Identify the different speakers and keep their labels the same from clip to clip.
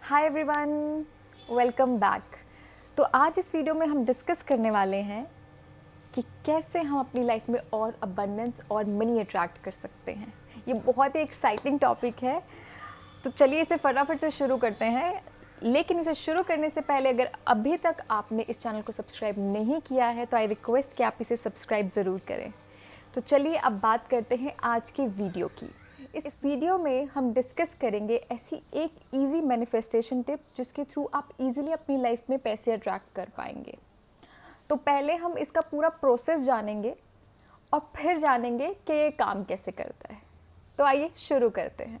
Speaker 1: Hi everyone, welcome back. तो आज इस वीडियो में हम डिस्कस करने वाले हैं कि कैसे हम अपनी लाइफ में और अबंडेंस और मनी अट्रैक्ट कर सकते हैं। ये बहुत ही एक्साइटिंग टॉपिक है, तो चलिए इसे फटाफट से शुरू करते हैं। लेकिन इसे शुरू करने से पहले अगर अभी तक आपने इस चैनल को सब्सक्राइब नहीं किया है तो आई रिक्वेस्ट कि आप इसे सब्सक्राइब ज़रूर करें। तो चलिए अब बात करते हैं आज की वीडियो की। इस वीडियो में हम डिस्कस करेंगे ऐसी एक इजी मैनिफेस्टेशन टिप जिसके थ्रू आप इजीली अपनी लाइफ में पैसे अट्रैक्ट कर पाएंगे। तो पहले हम इसका पूरा प्रोसेस जानेंगे और फिर जानेंगे कि ये काम कैसे करता है। तो आइए शुरू करते हैं।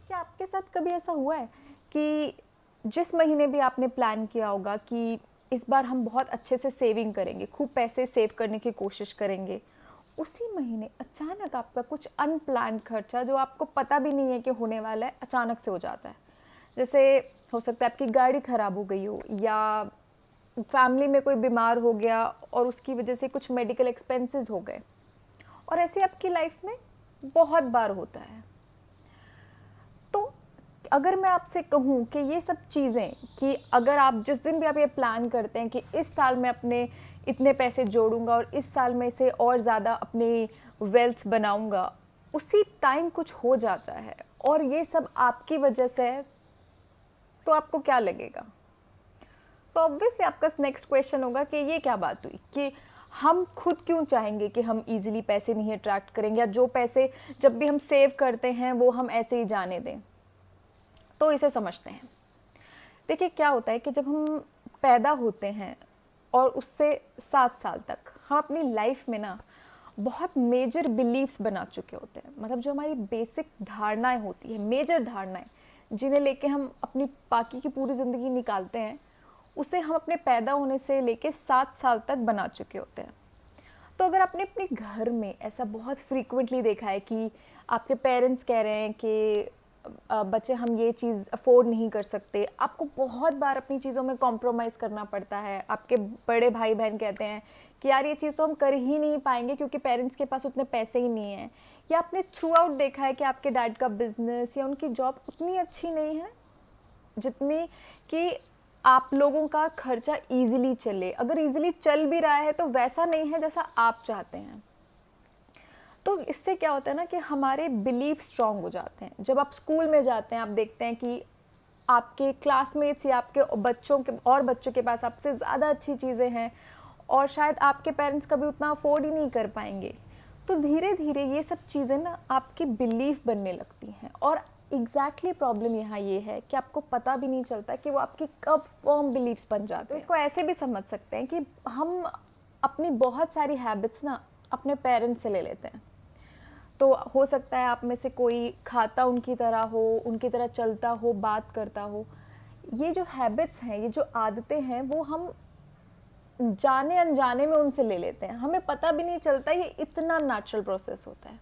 Speaker 1: क्या आपके साथ कभी ऐसा हुआ है कि जिस महीने भी आपने प्लान किया होगा कि इस बार हम बहुत अच्छे से सेविंग करेंगे, खूब पैसे सेव करने की कोशिश करेंगे, उसी महीने अचानक आपका कुछ अनप्लान्ड खर्चा जो आपको पता भी नहीं है कि होने वाला है, अचानक से हो जाता है। जैसे हो सकता है आपकी गाड़ी ख़राब हो गई हो, या फैमिली में कोई बीमार हो गया और उसकी वजह से कुछ मेडिकल एक्सपेंसेस हो गए। और ऐसे आपकी लाइफ में बहुत बार होता है। तो अगर मैं आपसे कहूँ कि ये सब चीज़ें, कि अगर आप जिस दिन भी आप ये प्लान करते हैं कि इस साल मैं अपने इतने पैसे जोड़ूंगा और इस साल में से और ज़्यादा अपनी वेल्थ बनाऊंगा, उसी टाइम कुछ हो जाता है और ये सब आपकी वजह से है, तो आपको क्या लगेगा? तो ऑब्वियसली आपका नेक्स्ट क्वेश्चन होगा कि ये क्या बात हुई कि हम खुद क्यों चाहेंगे कि हम इजीली पैसे नहीं अट्रैक्ट करेंगे, या जो पैसे जब भी हम सेव करते हैं वो हम ऐसे ही जाने दें। तो इसे समझते हैं। देखिए क्या होता है कि जब हम पैदा होते हैं और उससे 7 साल तक हम अपनी लाइफ में ना बहुत मेजर बिलीव्स बना चुके होते हैं। मतलब जो हमारी बेसिक धारणाएं होती हैं, मेजर धारणाएं जिन्हें लेके हम अपनी बाकी की पूरी ज़िंदगी निकालते हैं, उसे हम अपने पैदा होने से लेके 7 साल तक बना चुके होते हैं। तो अगर आपने अपने घर में ऐसा बहुत फ्रीक्वेंटली देखा है कि आपके पेरेंट्स कह रहे हैं कि बच्चे हम ये चीज़ अफोर्ड नहीं कर सकते, आपको बहुत बार अपनी चीज़ों में कॉम्प्रोमाइज़ करना पड़ता है। आपके बड़े भाई बहन कहते हैं कि यार ये चीज़ तो हम कर ही नहीं पाएंगे क्योंकि पेरेंट्स के पास उतने पैसे ही नहीं हैं। या आपने थ्रू आउट देखा है कि आपके डैड का बिजनेस या उनकी जॉब उतनी अच्छी नहीं है जितनी कि आप लोगों का खर्चा ईजिली चले। अगर ईजिली चल भी रहा है तो वैसा नहीं है जैसा आप चाहते हैं। तो इससे क्या होता है ना कि हमारे बिलीफ स्ट्रांग हो जाते हैं। जब आप स्कूल में जाते हैं, आप देखते हैं कि आपके क्लासमेट्स या आपके बच्चों के पास आपसे ज़्यादा अच्छी चीज़ें हैं और शायद आपके पेरेंट्स कभी उतना अफोर्ड ही नहीं कर पाएंगे। तो धीरे धीरे ये सब चीज़ें ना आपकी बिलीफ बनने लगती हैं। और एग्जैक्टली प्रॉब्लम यहाँ ये है कि आपको पता भी नहीं चलता कि वो आपकी कब फर्म बिलीव्स बन जाते हैं। तो इसको ऐसे भी समझ सकते हैं कि हम अपनी बहुत सारी हैबिट्स ना अपने पेरेंट्स से ले लेते हैं। तो हो सकता है आप में से कोई खाता उनकी तरह हो, उनकी तरह चलता हो, बात करता हो। ये जो हैबिट्स हैं, ये जो आदतें हैं, वो हम जाने अनजाने में उनसे ले लेते हैं। हमें पता भी नहीं चलता, ये इतना नेचुरल प्रोसेस होता है।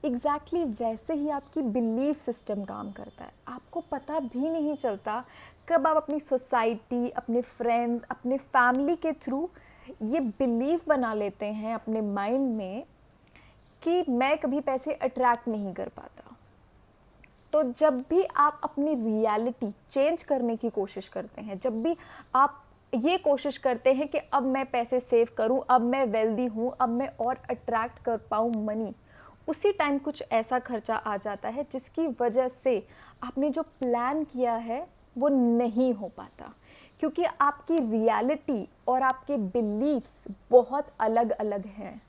Speaker 1: एग्जैक्टली वैसे ही आपकी बिलीफ सिस्टम काम करता है। आपको पता भी नहीं चलता कब आप अपनी सोसाइटी, अपने फ्रेंड्स, अपने फैमिली के थ्रू ये बिलीफ बना लेते हैं अपने माइंड में कि मैं कभी पैसे अट्रैक्ट नहीं कर पाता। तो जब भी आप अपनी रियलिटी चेंज करने की कोशिश करते हैं, जब भी आप ये कोशिश करते हैं कि अब मैं पैसे सेव करूं, अब मैं वेल्दी हूं, अब मैं और अट्रैक्ट कर पाऊं मनी, उसी टाइम कुछ ऐसा खर्चा आ जाता है जिसकी वजह से आपने जो प्लान किया है वो नहीं हो पाता। क्योंकि आपकी रियलिटी और आपके बिलीव्स बहुत अलग अलग हैं।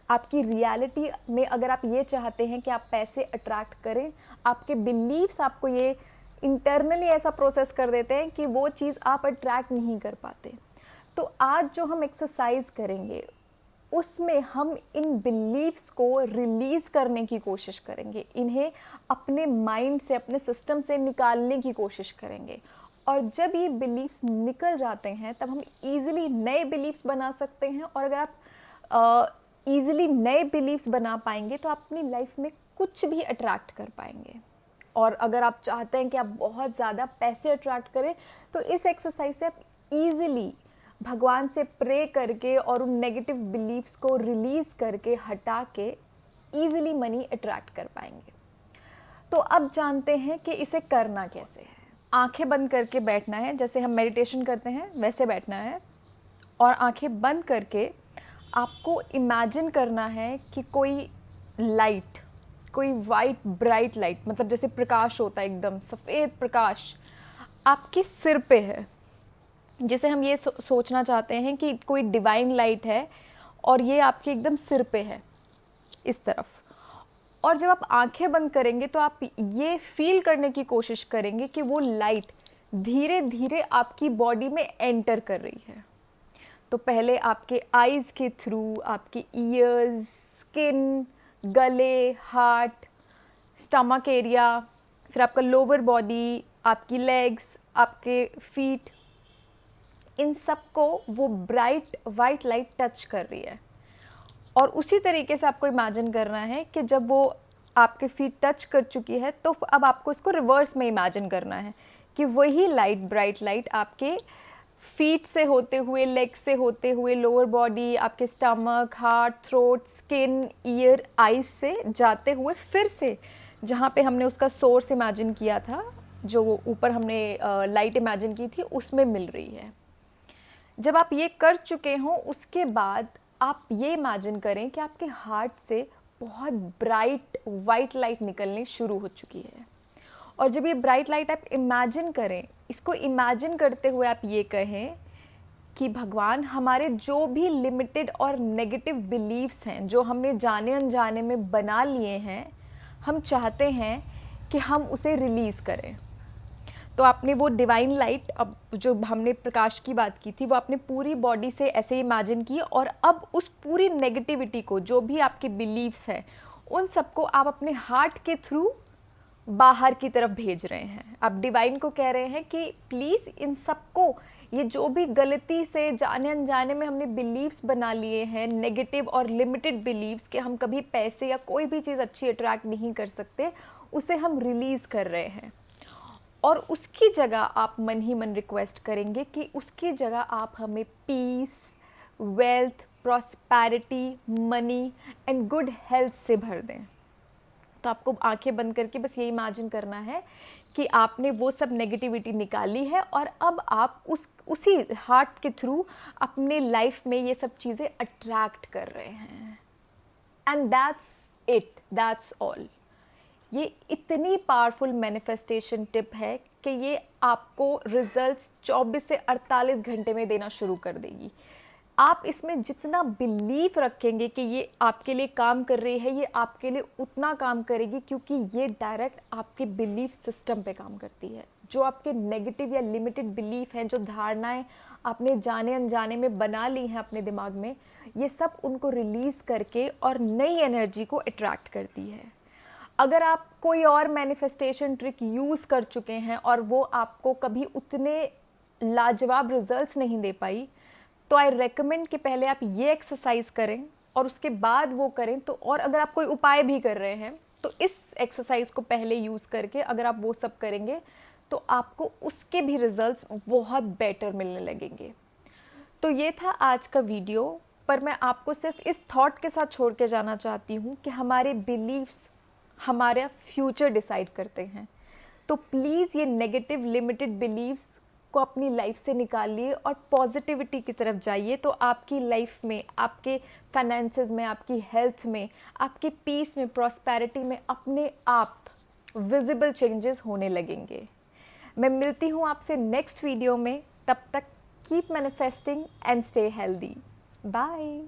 Speaker 1: आपकी रियलिटी में अगर आप ये चाहते हैं कि आप पैसे अट्रैक्ट करें, आपके बिलीव्स आपको ये इंटरनली ऐसा प्रोसेस कर देते हैं कि वो चीज़ आप अट्रैक्ट नहीं कर पाते। तो आज जो हम एक्सरसाइज करेंगे उसमें हम इन बिलीव्स को रिलीज़ करने की कोशिश करेंगे, इन्हें अपने माइंड से, अपने सिस्टम से निकालने की कोशिश करेंगे। और जब ये बिलीव्स निकल जाते हैं तब हम ईजिली नए बिलीव्स बना सकते हैं। और अगर आप ईजिली नए बिलीव्स बना पाएंगे तो आप अपनी लाइफ में कुछ भी अट्रैक्ट कर पाएंगे। और अगर आप चाहते हैं कि आप बहुत ज़्यादा पैसे अट्रैक्ट करें तो इस एक्सरसाइज से आप ईजिली भगवान से प्रे करके और उन नेगेटिव बिलीव्स को रिलीज़ करके, हटा के ईजिली मनी अट्रैक्ट कर पाएंगे। तो अब जानते हैं कि इसे करना कैसे है। आंखें बंद करके बैठना है, जैसे हम मेडिटेशन करते हैं वैसे बैठना है। और आंखें बंद करके आपको इमेजिन करना है कि कोई लाइट, कोई वाइट ब्राइट लाइट, मतलब जैसे प्रकाश होता है एकदम सफ़ेद प्रकाश, आपके सिर पे है। जिसे हम ये सोचना चाहते हैं कि कोई डिवाइन लाइट है और ये आपके एकदम सिर पे है इस तरफ। और जब आप आंखें बंद करेंगे तो आप ये फील करने की कोशिश करेंगे कि वो लाइट धीरे धीरे आपकी बॉडी में एंटर कर रही है। तो पहले आपके आईज़ के थ्रू, आपके ईयर्स, स्किन, गले, हार्ट, स्टमक एरिया, फिर आपका लोअर बॉडी, आपकी लेग्स, आपके फीट, इन सब को वो ब्राइट वाइट लाइट टच कर रही है। और उसी तरीके से आपको इमेजिन करना है कि जब वो आपके फीट टच कर चुकी है तो अब आपको इसको रिवर्स में इमेजिन करना है कि वही लाइट, ब्राइट लाइट आपके फीट से होते हुए, लेग से होते हुए, लोअर बॉडी, आपके stomach, heart, throat, skin, year, eyes से जाते हुए फिर से जहाँ पे हमने उसका सोर्स इमेजिन किया था, जो वो ऊपर हमने लाइट इमेजिन की थी, उसमें मिल रही है। जब आप ये कर चुके हों उसके बाद आप ये इमेजिन करें कि आपके हार्ट से बहुत ब्राइट वाइट लाइट निकलनी शुरू हो चुकी है। और जब ये ब्राइट लाइट आप इमेजिन करें, इसको इमेजिन करते हुए आप ये कहें कि भगवान, हमारे जो भी लिमिटेड और नेगेटिव बिलीव्स हैं जो हमने जाने अनजाने में बना लिए हैं, हम चाहते हैं कि हम उसे रिलीज़ करें। तो आपने वो डिवाइन लाइट, अब जो हमने प्रकाश की बात की थी, वो आपने पूरी बॉडी से ऐसे इमेजिन की और अब उस पूरी नेगेटिविटी को, जो भी आपके बिलीव्स हैं, उन सबको आप अपने हार्ट के थ्रू बाहर की तरफ भेज रहे हैं। आप डिवाइन को कह रहे हैं कि प्लीज़ इन सबको, ये जो भी गलती से जाने अनजाने में हमने बिलीव्स बना लिए हैं, नेगेटिव और लिमिटेड बिलीव्स कि हम कभी पैसे या कोई भी चीज़ अच्छी अट्रैक्ट नहीं कर सकते, उसे हम रिलीज़ कर रहे हैं। और उसकी जगह आप मन ही मन रिक्वेस्ट करेंगे कि उसकी जगह आप हमें peace, wealth, prosperity, money and good health से भर दें। तो आपको आंखें बंद करके बस ये इमेजिन करना है कि आपने वो सब नेगेटिविटी निकाली है और अब आप उसी हार्ट के थ्रू अपने लाइफ में ये सब चीज़ें अट्रैक्ट कर रहे हैं। And that's it, that's all. ये इतनी पावरफुल मैनिफेस्टेशन टिप है कि ये आपको रिजल्ट्स 24 से 48 घंटे में देना शुरू कर देगी। आप इसमें जितना बिलीव रखेंगे कि ये आपके लिए काम कर रही है, ये आपके लिए उतना काम करेगी, क्योंकि ये डायरेक्ट आपके बिलीफ सिस्टम पे काम करती है। जो आपके नेगेटिव या लिमिटेड बिलीफ हैं, जो धारणाएं आपने जाने अनजाने में बना ली हैं अपने दिमाग में, ये सब उनको रिलीज़ करके और नई एनर्जी को अट्रैक्ट करती है। अगर आप कोई और मैनिफेस्टेशन ट्रिक यूज़ कर चुके हैं और वो आपको कभी उतने लाजवाब रिजल्ट्स नहीं दे पाई, तो आई रेकमेंड कि पहले आप ये एक्सरसाइज करें और उसके बाद वो करें। तो और अगर आप कोई उपाय भी कर रहे हैं तो इस एक्सरसाइज को पहले यूज़ करके अगर आप वो सब करेंगे तो आपको उसके भी रिजल्ट्स बहुत बेटर मिलने लगेंगे। तो ये था आज का वीडियो, पर मैं आपको सिर्फ इस थॉट के साथ छोड़ के जाना चाहती हूँ कि हमारे बिलीव्स हमारा फ्यूचर डिसाइड करते हैं। तो प्लीज़ ये नेगेटिव लिमिटेड बिलीव्स को अपनी लाइफ से निकालिए और पॉजिटिविटी की तरफ जाइए। तो आपकी लाइफ में, आपके फाइनेंसेस में, आपकी हेल्थ में, आपकी पीस में, प्रॉस्पेरिटी में अपने आप विजिबल चेंजेस होने लगेंगे। मैं मिलती हूँ आपसे नेक्स्ट वीडियो में। तब तक keep manifesting and stay healthy. Bye.